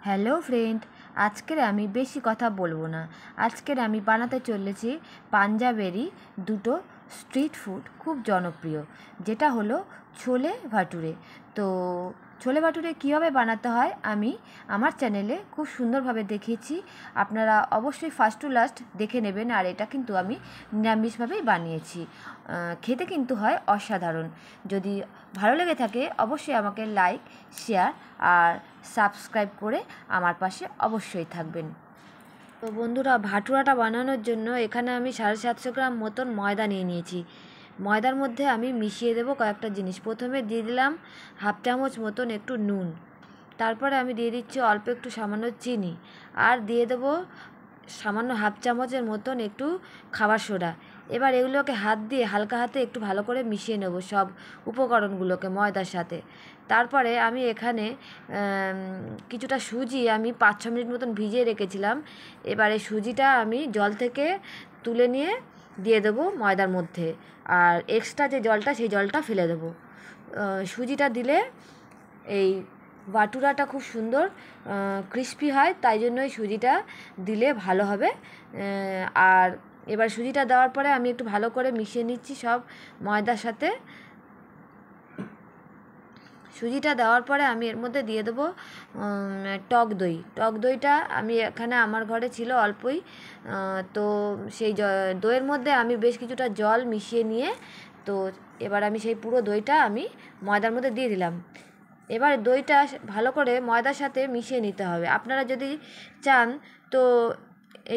Hello friend, আজকের আমি বেশি কথা বলবো না। আজকের আমি বানাতে চলেছি পাঞ্জাবেরই দুটো স্ট্রিট ফুড, খুব জনপ্রিয়, যেটা হলো ছোলে ভাটুরে। তো ছোলে ভাটুরে কীভাবে বানাতে হয় আমি আমার চ্যানেলে খুব সুন্দরভাবে দেখিয়েছি। আপনারা অবশ্যই ফার্স্ট টু লাস্ট দেখে নেবেন। আর এটা কিন্তু আমি নিরামিষভাবেই বানিয়েছি। খেতে কিন্তু হয় অসাধারণ। যদি ভালো লেগে থাকে অবশ্যই আমাকে লাইক, শেয়ার আর সাবস্ক্রাইব করে আমার পাশে অবশ্যই থাকবেন। তো বন্ধুরা, ভাটুরাটা বানানোর জন্য এখানে আমি 750 গ্রাম মতন ময়দা নিয়ে নিয়েছি। ময়দার মধ্যে আমি মিশিয়ে দেবো কয়েকটা জিনিস। প্রথমে দিয়ে দিলাম হাফ চামচ মতন একটু নুন, তারপরে আমি দিয়ে দিচ্ছি অল্প একটু সামান্য চিনি, আর দিয়ে দেবো সামান্য হাফ চামচের মতন একটু খাবার সোডা। এবার এগুলোকে হাত দিয়ে হালকা হাতে একটু ভালো করে মিশিয়ে নেব সব উপকরণগুলোকে ময়দার সাথে। তারপরে আমি এখানে কিছুটা সুজি আমি 5-6 মিনিট মতন ভিজিয়ে রেখেছিলাম। এবারে সুজিটা আমি জল থেকে তুলে নিয়ে দিয়ে দেবো ময়দার মধ্যে, আর এক্সট্রা যে জলটা সেই জলটা ফেলে দেবো। সুজিটা দিলে এই বাটুরাটা খুব সুন্দর ক্রিস্পি হয়, তাই জন্যই সুজিটা দিলে ভালো হবে। আর এবার সুজিটা দেওয়ার পরে আমি একটু ভালো করে মিশিয়ে নিচ্ছি সব ময়দার সাথে। সুজিটা দেওয়ার পরে আমি এর মধ্যে দিয়ে দেবো টক দই। টক দইটা আমি এখানে আমার ঘরে ছিল অল্পই, তো সেই দইয়ের মধ্যে আমি বেশ কিছুটা জল মিশিয়ে নিয়ে, তো এবার আমি সেই পুরো দইটা আমি ময়দার মধ্যে দিয়ে দিলাম। এবার দইটা ভালো করে ময়দার সাথে মিশিয়ে নিতে হবে। আপনারা যদি চান তো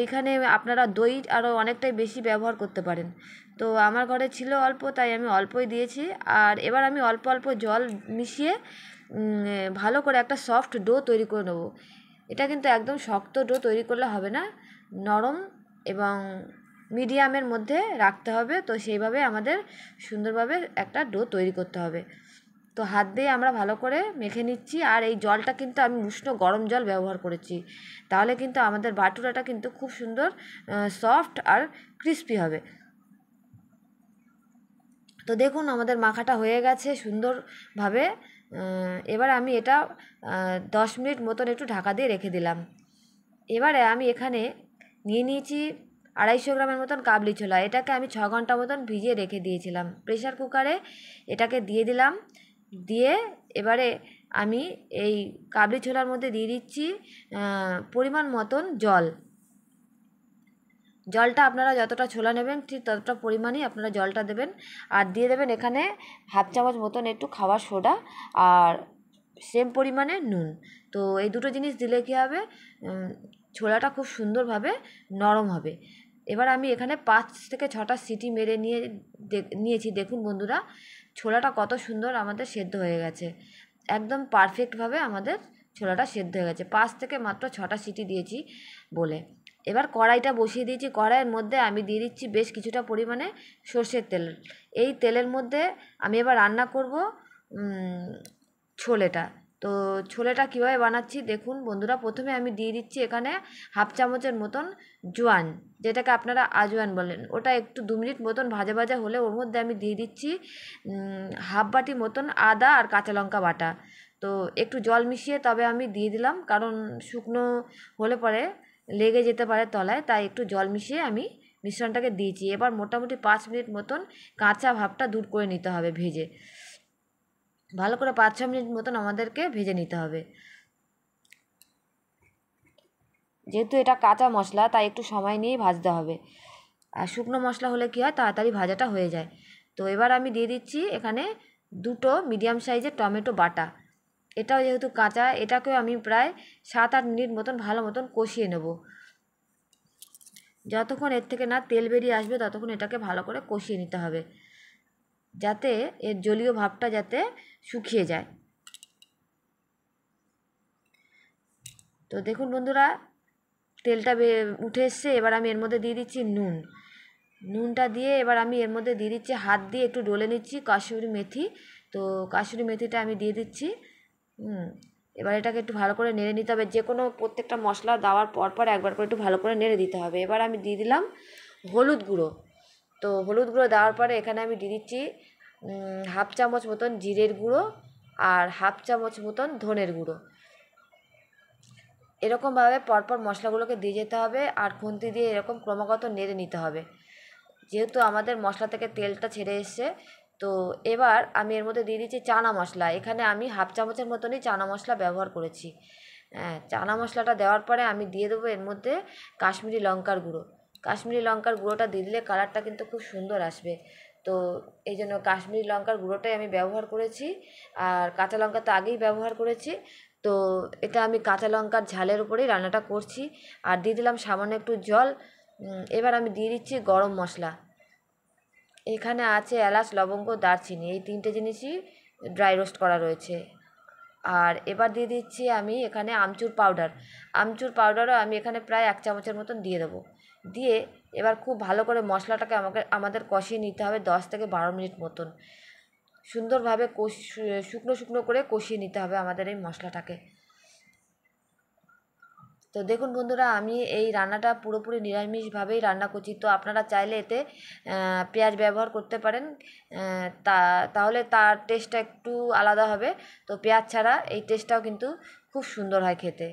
এইখানে আপনারা দই আরও অনেকটাই বেশি ব্যবহার করতে পারেন। তো আমার ঘরে ছিল অল্প, তাই আমি অল্পই দিয়েছি। আর এবার আমি অল্প অল্প জল মিশিয়ে ভালো করে একটা সফট ডো তৈরি করে নেব। এটা কিন্তু একদম শক্ত ডো তৈরি করলে হবে না, নরম এবং মিডিয়ামের মধ্যে রাখতে হবে। তো সেইভাবে আমাদের সুন্দরভাবে একটা ডো তৈরি করতে হবে। তো হাত দিয়ে আমরা ভালো করে মেখে নিচ্ছি। আর এই জলটা কিন্তু আমি উষ্ণ গরম জল ব্যবহার করেছি, তাহলে কিন্তু আমাদের বাটুরাটা কিন্তু খুব সুন্দর সফট আর ক্রিস্পি হবে। তো দেখুন আমাদের মাখাটা হয়ে গেছে সুন্দরভাবে। এবার আমি এটা 10 মিনিট মতন একটু ঢাকা দিয়ে রেখে দিলাম। এবারে আমি এখানে নিয়ে নিয়েছি 250 গ্রামের মতন কাবলি ছোলা। এটাকে আমি 6 ঘন্টা মতন ভিজিয়ে রেখে দিয়েছিলাম। প্রেশার কুকারে এটাকে দিয়ে দিলাম। দিয়ে এবারে আমি এই কাবলি ছোলার মধ্যে দিয়ে দিচ্ছি পরিমাণ মতন জল। জলটা আপনারা যতটা ছোলা নেবেন ঠিক ততটা পরিমাণেই আপনারা জলটা দেবেন। আর দিয়ে দেবেন এখানে হাফ চামচ মতন একটু খাবার সোডা আর সেম পরিমাণে নুন। তো এই দুটো জিনিস দিলে কী হবে, ছোলাটা খুব সুন্দরভাবে নরম হবে। এবার আমি এখানে 5 থেকে 6টা সিটি মেরে নিয়েছি। দেখুন বন্ধুরা, ছোলাটা কত সুন্দর আমাদের সেদ্ধ হয়ে গেছে। একদম পারফেক্টভাবে আমাদের ছোলাটা সেদ্ধ হয়ে গেছে, 5 থেকে মাত্র 6টা সিটি দিয়েছি বলে। এবার কড়াইটা বসিয়ে দিয়েছি। কড়াইয়ের মধ্যে আমি দিয়ে দিচ্ছি বেশ কিছুটা পরিমাণে সর্ষের তেল। এই তেলের মধ্যে আমি এবার রান্না করব ছোলেটা। তো ছোলেটা কীভাবে বানাচ্ছি দেখুন বন্ধুরা। প্রথমে আমি দিয়ে দিচ্ছি এখানে হাফ চামচের মতন জোয়ান, যেটাকে আপনারা আজওয়ান বলেন। ওটা একটু 2 মিনিট মতন ভাজা ভাজা হলে ওর মধ্যে আমি দিয়ে দিচ্ছি হাফ বাটি মতন আদা আর কাঁচা লঙ্কা বাটা। তো একটু জল মিশিয়ে তবে আমি দিয়ে দিলাম, কারণ শুকনো হলে পরে লেগে যেতে পারে তলায়, তাই একটু জল মিশিয়ে আমি মিশ্রণটাকে দিয়েছি। এবার মোটামুটি 5 মিনিট মতন কাঁচা ভাবটা দূর করে নিতে হবে ভেজে। ভালো করে 5-6 মিনিট মতন আমাদেরকে ভেজে নিতে হবে। যেহেতু এটা কাঁচা মশলা তাই একটু সময় নিয়েই ভাজতে হবে। আর শুকনো মশলা হলে কী হয়, তাড়াতাড়ি ভাজাটা হয়ে যায়। তো এবার আমি দিয়ে দিচ্ছি এখানে 2টো মিডিয়াম সাইজের টমেটো বাটা। এটাও যেহেতু কাঁচা, এটাকেও আমি প্রায় 7-8 মিনিট মতন ভালো মতন কষিয়ে নেব। যতক্ষণ এর থেকে না তেল বেরিয়ে আসবে ততক্ষণ এটাকে ভালো করে কষিয়ে নিতে হবে, যাতে এর জলীয় ভাবটা যাতে শুকিয়ে যায়। তো দেখুন বন্ধুরা, তেলটা উঠে এসছে। এবার আমি এর মধ্যে দিয়ে দিচ্ছি নুনটা দিয়ে এবার আমি এর মধ্যে দিয়ে দিচ্ছি, হাত দিয়ে একটু ডলে নিচ্ছি কাসুরি মেথি। তো কাসুরি মেথিটা আমি দিয়ে দিচ্ছি। এবার এটাকে একটু ভালো করে নেড়ে নিতে হবে। যে কোনো প্রত্যেকটা মশলা দেওয়ার পর একবার করে একটু ভালো করে নেড়ে দিতে হবে। এবার আমি দিয়ে দিলাম হলুদ গুঁড়ো। তো হলুদ গুঁড়ো দেওয়ার পরে এখানে আমি দিয়ে দিচ্ছি হাফ চামচ মতন জিরের গুঁড়ো আর হাফ চামচ মতন ধনের গুঁড়ো। এরকমভাবে পরপর মশলাগুলোকে দিয়ে যেতে হবে আর খুন্তি দিয়ে এরকম ক্রমাগত নেড়ে নিতে হবে। যেহেতু আমাদের মশলা থেকে তেলটা ছেড়ে এসছে, তো এবার আমি এর মধ্যে দিয়ে দিচ্ছি চানা মশলা। এখানে আমি হাফ চামচের মতনই চানা মশলা ব্যবহার করেছি। চানা মশলাটা দেওয়ার পরে আমি দিয়ে দেবো এর মধ্যে কাশ্মীরি লঙ্কার গুঁড়ো। কাশ্মীরি লঙ্কার গুঁড়োটা দিয়ে দিলে কালারটা কিন্তু খুব সুন্দর আসবে। তো এই জন্য কাশ্মীরি লঙ্কার গুঁড়োটাই আমি ব্যবহার করেছি, আর কাঁচা লঙ্কা তো আগেই ব্যবহার করেছি। তো এটা আমি কাঁচা লঙ্কার ঝালের উপরেই রান্নাটা করছি। আর দিয়ে দিলাম সামান্য একটু জল। এবার আমি দিয়ে দিচ্ছি গরম মশলা। এখানে আছে এলাচ, লবঙ্গ, দারচিনি, এই 3টে জিনিসই ড্রাই রোস্ট করা রয়েছে। আর এবার দিয়ে দিচ্ছি আমি এখানে আমচুর পাউডার। আমচুর পাউডারও আমি এখানে প্রায় 1 চামচের মতন দিয়ে দেবো। দিয়ে এবার খুব ভালো করে মশলাটাকে আমাদের কষিয়ে নিতে হবে 10 থেকে 12 মিনিট মতন। সুন্দরভাবে শুকনো শুকনো করে কষিয়ে নিতে হবে আমাদের এই মশলাটাকে। তো দেখুন বন্ধুরা, আমি এই রান্নাটা পুরোপুরি নিরামিষভাবেই রান্না করছি। তো আপনারা চাইলে এতে পেঁয়াজ ব্যবহার করতে পারেন, তাহলে তার টেস্টটা একটু আলাদা হবে। তো পেঁয়াজ ছাড়া এই টেস্টটাও কিন্তু খুব সুন্দর হয় খেতে।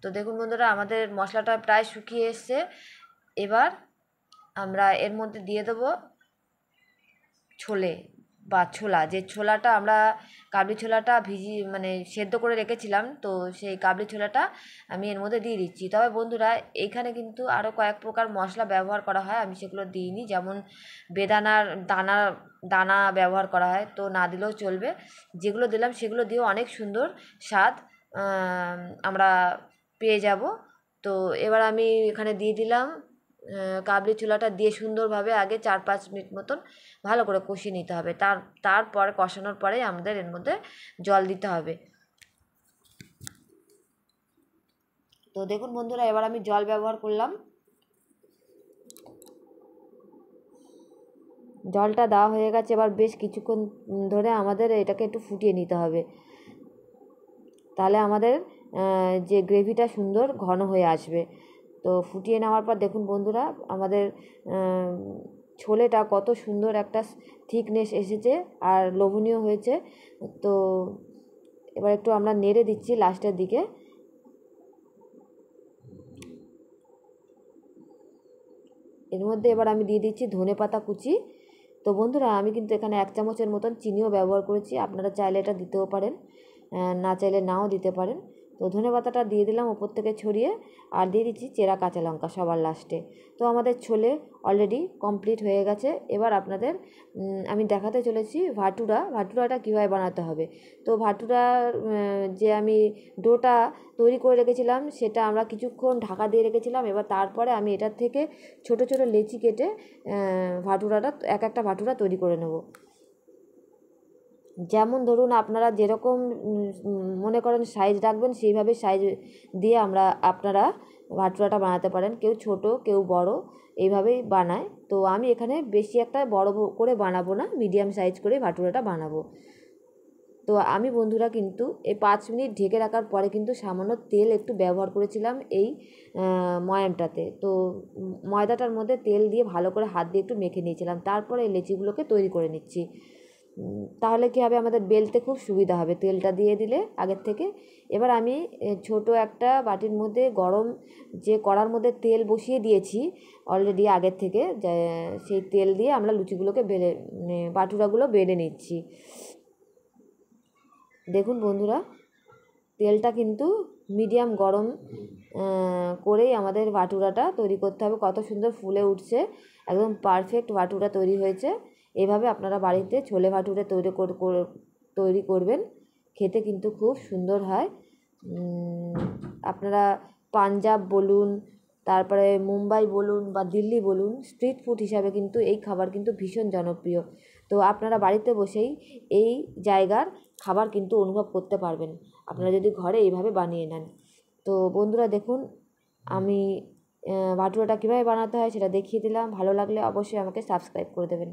তো দেখুন বন্ধুরা, আমাদের মশলাটা প্রায় শুকিয়ে এসছে। এবার আমরা এর মধ্যে দিয়ে দেবো ছোলে বা ছোলা। যে ছোলাটা আমরা কাবলি ছোলাটা সেদ্ধ করে রেখেছিলাম, তো সেই কাবলি ছোলাটা আমি এর মধ্যে দিয়ে দিচ্ছি। তবে বন্ধুরা, এইখানে কিন্তু আরও কয়েক প্রকার মশলা ব্যবহার করা হয়, আমি সেগুলো দিইনি। যেমন বেদানার দানা ব্যবহার করা হয়, তো না দিলেও চলবে। যেগুলো দিলাম সেগুলো দিয়েও অনেক সুন্দর স্বাদ আমরা পেয়ে যাব। তো এবার আমি এখানে দিয়ে দিলাম কাবলি ছোলাটা, দিয়ে সুন্দরভাবে আগে 4-5 মিনিট মতন ভালো করে কষিয়ে নিতে হবে। তারপর কষানোর পরেই আমাদের এর মধ্যে জল দিতে হবে। তো দেখুন বন্ধুরা, এবার আমি জল ব্যবহার করলাম। জলটা দেওয়া হয়ে গেছে। এবার বেশ কিছুক্ষণ ধরে আমাদের এটাকে একটু ফুটিয়ে নিতে হবে, তাহলে আমাদের যে গ্রেভিটা সুন্দর ঘন হয়ে আসবে। তো ফুটিয়ে নেওয়ার পর দেখুন বন্ধুরা, আমাদের ছোলেটা কত সুন্দর একটা থিকনেস এসেছে আর লোভনীয় হয়েছে। তো এবার একটু আমরা নেড়ে দিচ্ছি লাস্টের দিকে। এর মধ্যে এবার আমি দিয়ে দিচ্ছি ধনেপাতা কুচি। তো বন্ধুরা, আমি কিন্তু এখানে 1 চামচের মতন চিনিও ব্যবহার করেছি। আপনারা চাইলে এটা দিতেও পারেন, না চাইলে নাও দিতে পারেন। তো ধনেপাতাটা দিয়ে দিলাম ওপর থেকে ছড়িয়ে, আর দিয়ে দিচ্ছি চেরা কাঁচা লঙ্কা সবার লাস্টে। তো আমাদের ছোলে অলরেডি কমপ্লিট হয়ে গেছে। এবার আপনাদের আমি দেখাতে চলেছি ভাটুরাটা কীভাবে বানাতে হবে। তো ভাটুরার যে আমি ডোটা তৈরি করে রেখেছিলাম, সেটা আমরা কিছুক্ষণ ঢাকা দিয়ে রেখেছিলাম। এবার তারপরে আমি এটার থেকে ছোট ছোট লেচি কেটে ভাটুরাটা একটা ভাটুরা তৈরি করে নেব। যেমন ধরুন আপনারা যেরকম মনে করেন সাইজ রাখবেন, সেইভাবে সাইজ দিয়ে আপনারা ভাটুরাটা বানাতে পারেন। কেউ ছোট, কেউ বড়, এইভাবেই বানায়। তো আমি এখানে বেশি একটা বড় করে বানাবো না, মিডিয়াম সাইজ করে ভাটুরাটা বানাবো। তো আমি বন্ধুরা কিন্তু এই 5 মিনিট ঢেকে রাখার পরে কিন্তু সামান্য তেল একটু ব্যবহার করেছিলাম এই ময়ামটাতে। তো ময়দাটার মধ্যে তেল দিয়ে ভালো করে হাত দিয়ে একটু মেখে নিয়েছিলাম। তারপরে এই লেচিগুলোকে তৈরি করে নিচ্ছি। তাহলে কী হবে, আমাদের বেলতে খুব সুবিধা হবে তেলটা দিয়ে দিলে আগের থেকে। এবার আমি ছোট একটা বাটির মধ্যে গরম যে কড়ার মধ্যে তেল বসিয়ে দিয়েছি অলরেডি আগের থেকে, সেই তেল দিয়ে আমরা লুচিগুলোকে বাটুরাগুলো বেলে নিচ্ছি। দেখুন বন্ধুরা, তেলটা কিন্তু মিডিয়াম গরম করেই আমাদের ভাটুরাটা তৈরি করতে হবে। কত সুন্দর ফুলে উঠছে, একদম পারফেক্ট ভাটুরা তৈরি হয়েছে। এভাবে আপনারা বাড়িতে ছোলে ভাটুরে তৈরি করবেন, খেতে কিন্তু খুব সুন্দর হয়। আপনারা পাঞ্জাব বলুন, তারপরে মুম্বাই বলুন বা দিল্লি বলুন, স্ট্রিট ফুড হিসাবে কিন্তু এই খাবার কিন্তু ভীষণ জনপ্রিয়। তো আপনারা বাড়িতে বসেই এই জায়গার খাবার কিন্তু অনুভব করতে পারবেন, আপনারা যদি ঘরে এইভাবে বানিয়ে নেন। তো বন্ধুরা দেখুন, আমি ভাটুরাটা কীভাবে বানাতে হয় সেটা দেখিয়ে দিলাম। ভালো লাগলে অবশ্যই আমাকে সাবস্ক্রাইব করে দেবেন।